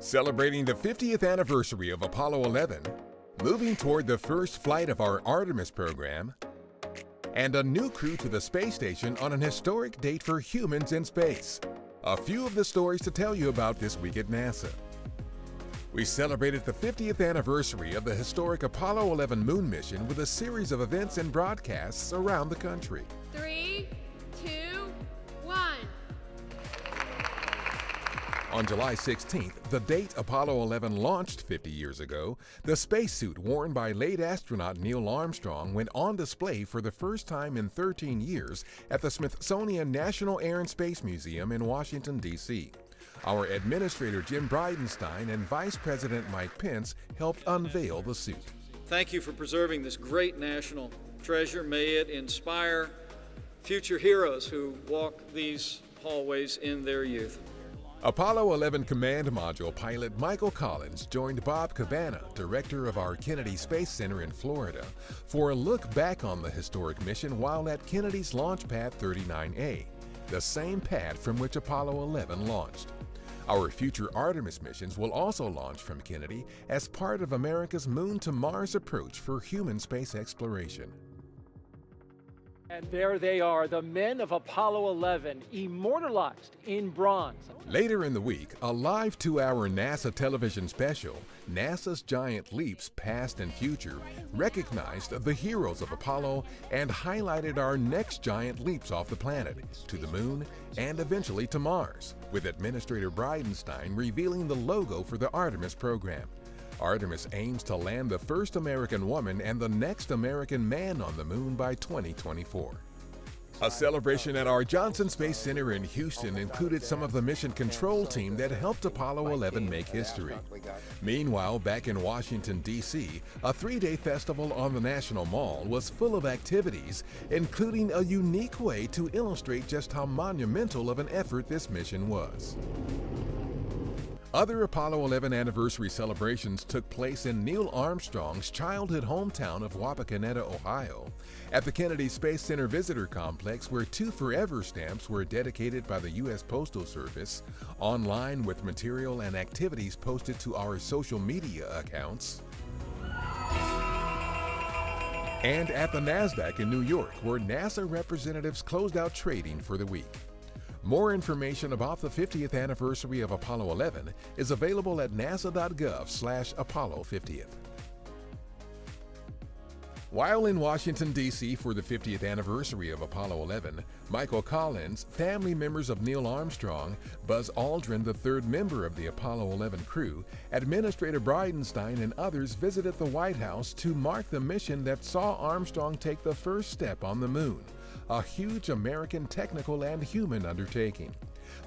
Celebrating the 50th anniversary of Apollo 11, moving toward the first flight of our Artemis program, and a new crew to the space station on an historic date for humans in space. A few of the stories to tell you about this week at NASA. We celebrated the 50th anniversary of the historic Apollo 11 moon mission with a series of events and broadcasts around the country. 3, 2, 1. On July 16th, the date Apollo 11 launched 50 years ago, the spacesuit worn by late astronaut Neil Armstrong went on display for the first time in 13 years at the Smithsonian National Air and Space Museum in Washington, D.C. Our Administrator Jim Bridenstine and Vice President Mike Pence helped unveil the suit. Thank you for preserving this great national treasure. May it inspire future heroes who walk these hallways in their youth. Apollo 11 Command Module pilot Michael Collins joined Bob Cabana, director of our Kennedy Space Center in Florida, for a look back on the historic mission while at Kennedy's Launch Pad 39A, the same pad from which Apollo 11 launched. Our future Artemis missions will also launch from Kennedy as part of America's Moon to Mars approach for human space exploration. And there they are, the men of Apollo 11, immortalized in bronze. Later in the week, a live 2-hour NASA television special, NASA's Giant Leaps Past and Future, recognized the heroes of Apollo and highlighted our next giant leaps off the planet, to the moon, and eventually to Mars, with Administrator Bridenstine revealing the logo for the Artemis program. Artemis aims to land the first American woman and the next American man on the moon by 2024. A celebration at our Johnson Space Center in Houston included some of the mission control team that helped Apollo 11 make history. Meanwhile, back in Washington, D.C., a 3-day festival on the National Mall was full of activities, including a unique way to illustrate just how monumental of an effort this mission was. Other Apollo 11 anniversary celebrations took place in Neil Armstrong's childhood hometown of Wapakoneta, Ohio, at the Kennedy Space Center Visitor Complex, where 2 Forever stamps were dedicated by the U.S. Postal Service, online with material and activities posted to our social media accounts, and at the NASDAQ in New York, where NASA representatives closed out trading for the week. More information about the 50th anniversary of Apollo 11 is available at nasa.gov/Apollo50th. While in Washington, D.C. for the 50th anniversary of Apollo 11, Michael Collins, family members of Neil Armstrong, Buzz Aldrin, the 3rd member of the Apollo 11 crew, Administrator Bridenstine, and others visited the White House to mark the mission that saw Armstrong take the first step on the moon, a huge American technical and human undertaking.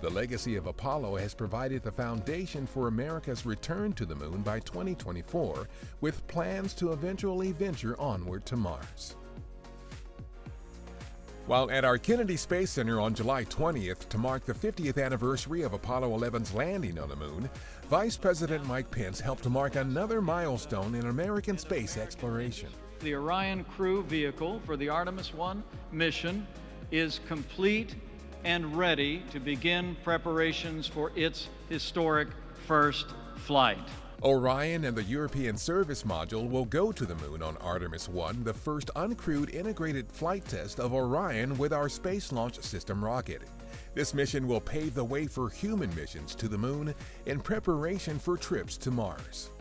The legacy of Apollo has provided the foundation for America's return to the moon by 2024, with plans to eventually venture onward to Mars. While at our Kennedy Space Center on July 20th to mark the 50th anniversary of Apollo 11's landing on the moon, Vice President Mike Pence helped to mark another milestone in American space exploration. The Orion crew vehicle for the Artemis 1 mission is complete and ready to begin preparations for its historic first flight. Orion and the European Service Module will go to the moon on Artemis 1, the first uncrewed integrated flight test of Orion with our Space Launch System rocket. This mission will pave the way for human missions to the moon in preparation for trips to Mars.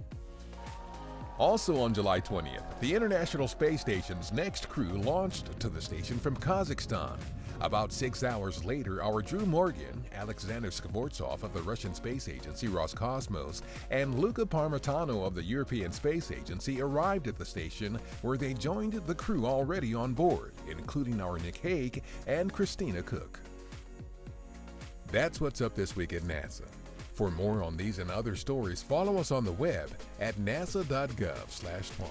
Also on July 20th, the International Space Station's next crew launched to the station from Kazakhstan. About 6 hours later, our Drew Morgan, Alexander Skvortsov of the Russian Space Agency Roscosmos, and Luca Parmitano of the European Space Agency arrived at the station, where they joined the crew already on board, including our Nick Hague and Christina Cook. That's what's up this week at NASA. For more on these and other stories, follow us on the web at nasa.gov/twan.